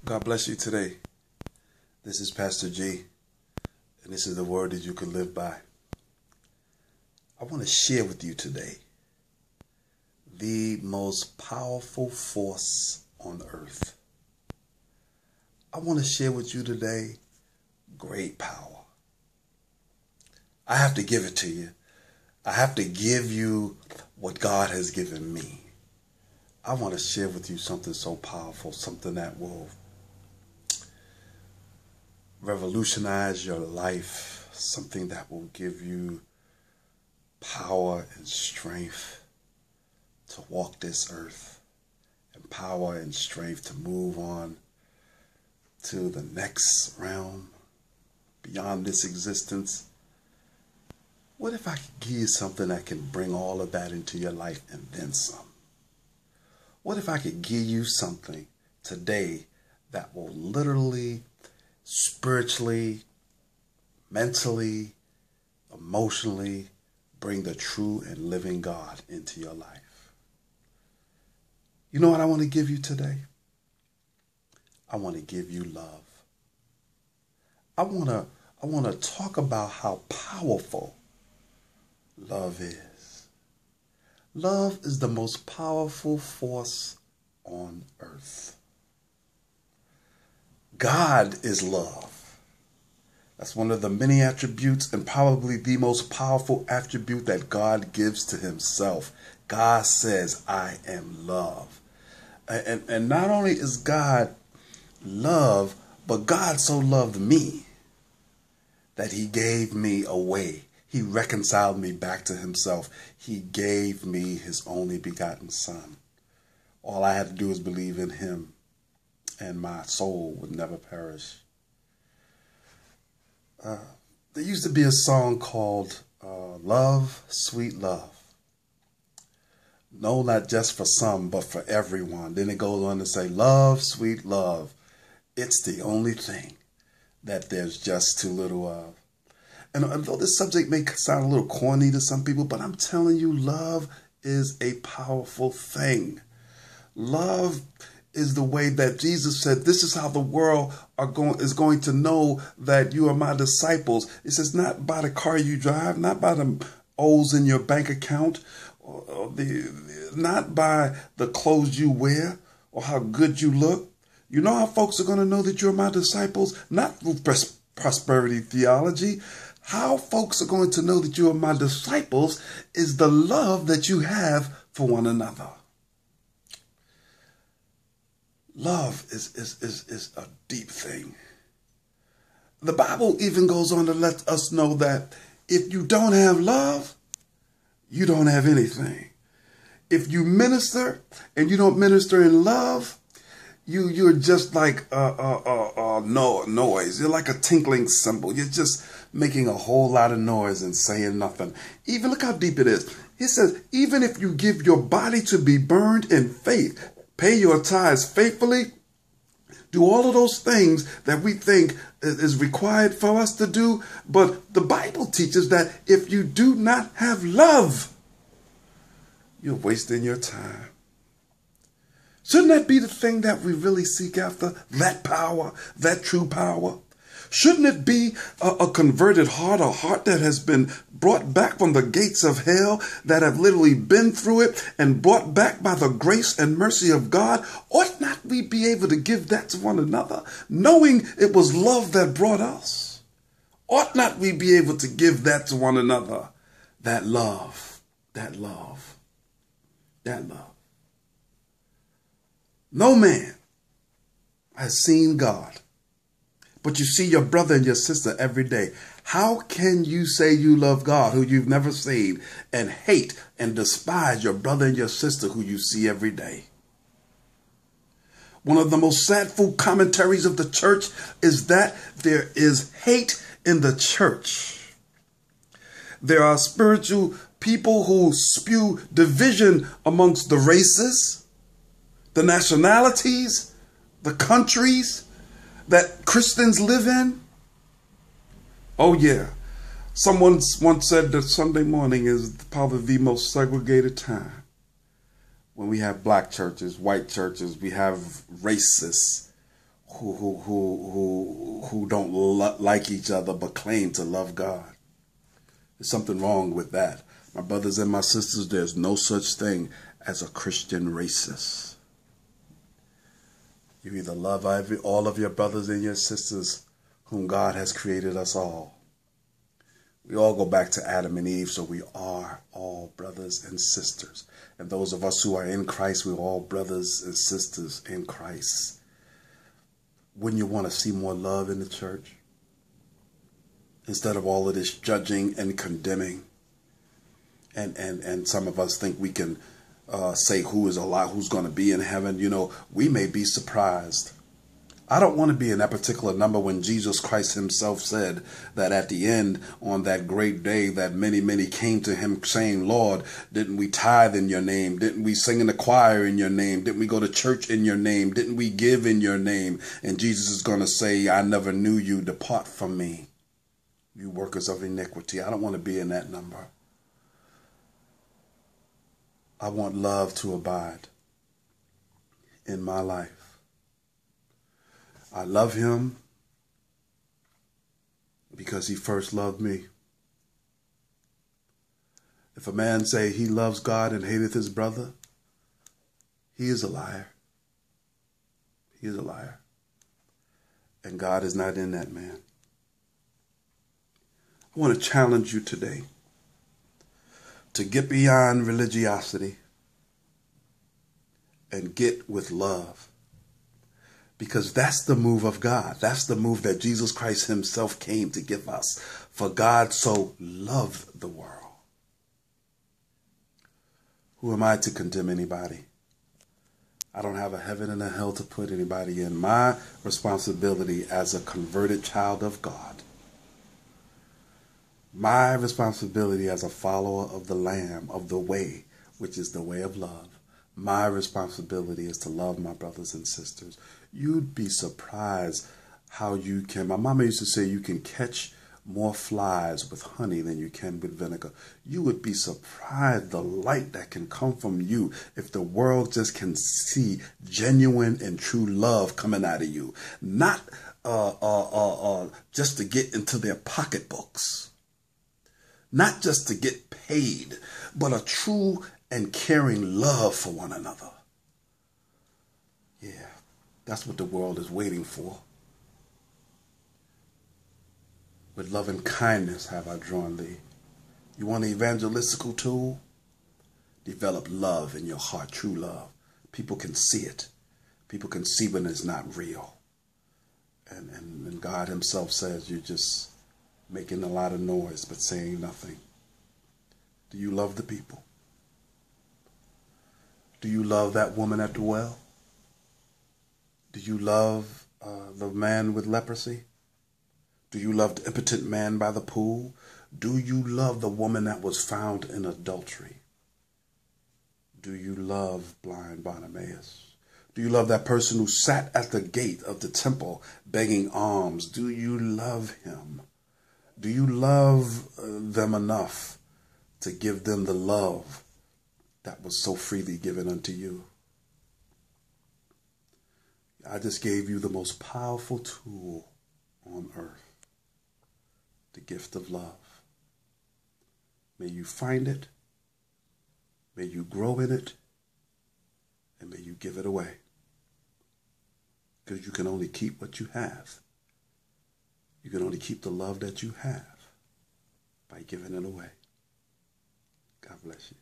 God bless you today. This is Pastor G, and this is the word that you can live by. I want to share with you today the most powerful force on earth. I want to share with you today great power. I have to give it to you. I have to give you what God has given me. I want to share with you something so powerful, something that will revolutionize your life, something that will give you power and strength to walk this earth, and power and strength to move on to the next realm, beyond this existence. What if I could give you something that can bring all of that into your life and then some? What if I could give you something today that will literally, spiritually, mentally, emotionally bring the true and living God into your life? You know what I want to give you today? I want to give you love. I want to talk about how powerful love is. Love is the most powerful force on earth. God is love. That's one of the many attributes and probably the most powerful attribute that God gives to himself. God says, I am love. And not only is God love, but God so loved me that he gave me away. He reconciled me back to himself. He gave me his only begotten son. All I had to do is believe in him, and my soul would never perish. There used to be a song called Love, Sweet Love. No, not just for some, but for everyone. Then it goes on to say, love, sweet love. It's the only thing that there's just too little of. And although this subject may sound a little corny to some people, but I'm telling you, love is a powerful thing. Love is the way that Jesus said, this is how the world is going to know that you are my disciples. It says, not by the car you drive, not by the O's in your bank account, or not by the clothes you wear or how good you look. You know how folks are going to know that you're my disciples? Not through prosperity theology. How folks are going to know that you are my disciples is the love that you have for one another. Love is a deep thing. The Bible even goes on to let us know that if you don't have love, you don't have anything. If you minister and you don't minister in love, you're just like noise. You're like a tinkling cymbal. You're just making a whole lot of noise and saying nothing. Even look how deep it is. It says, even if you give your body to be burned in faith, pay your tithes faithfully, do all of those things that we think is required for us to do. But the Bible teaches that if you do not have love, you're wasting your time. Shouldn't that be the thing that we really seek after? That power, that true power? Shouldn't it be a converted heart, a heart that has been brought back from the gates of hell, that have literally been through it and brought back by the grace and mercy of God? Ought not we be able to give that to one another, knowing it was love that brought us? Ought not we be able to give that to one another? That love, that love, that love. No man has seen God, but you see your brother and your sister every day. How can you say you love God who you've never seen and hate and despise your brother and your sister who you see every day? One of the most sadful commentaries of the church is that there is hate in the church. There are spiritual people who spew division amongst the races, the nationalities, the countries that Christians live in. Oh yeah. Someone once said that Sunday morning is probably the most segregated time. When we have black churches, white churches, we have racists who don't like each other but claim to love God. There's something wrong with that. My brothers and my sisters, there's no such thing as a Christian racist. You either love all of your brothers and your sisters whom God has created us all. We all go back to Adam and Eve, so we are all brothers and sisters. And those of us who are in Christ, we're all brothers and sisters in Christ. Wouldn't you want to see more love in the church? Instead of all of this judging and condemning. And some of us think we can say who's going to be in heaven. You know, we may be surprised. I don't want to be in that particular number when Jesus Christ himself said that at the end on that great day that many came to him saying, Lord, didn't we tithe in your name? Didn't we sing in the choir in your name? Didn't we go to church in your name? Didn't we give in your name? And Jesus is going to say, I never knew you. Depart from me, you workers of iniquity. I don't want to be in that number. I want love to abide in my life. I love him because he first loved me. If a man say he loves God and hateth his brother, he is a liar. He is a liar. And God is not in that man. I want to challenge you today to get beyond religiosity and get with love. Because that's the move of God. That's the move that Jesus Christ himself came to give us. For God so loved the world. Who am I to condemn anybody? I don't have a heaven and a hell to put anybody in. My responsibility as a converted child of God, my responsibility as a follower of the Lamb, of the way, which is the way of love, my responsibility is to love my brothers and sisters. You'd be surprised how you can. My mama used to say you can catch more flies with honey than you can with vinegar. You would be surprised the light that can come from you if the world just can see genuine and true love coming out of you. Not just to get into their pocketbooks. Not just to get paid, but a true and caring love for one another. Yeah, that's what the world is waiting for. With love and kindness have I drawn thee. You want an evangelistical tool? Develop love in your heart, true love. People can see it. People can see when it's not real. And God himself says you're just making a lot of noise but saying nothing. Do you love the people? Do you love that woman at the well? Do you love the man with leprosy? Do you love the impotent man by the pool? Do you love the woman that was found in adultery? Do you love blind Bartimaeus? Do you love that person who sat at the gate of the temple begging alms? Do you love him? Do you love them enough to give them the love that was so freely given unto you? I just gave you the most powerful tool on earth, the gift of love. May you find it, may you grow in it, and may you give it away. Because you can only keep what you have. You can only keep the love that you have by giving it away. God bless you.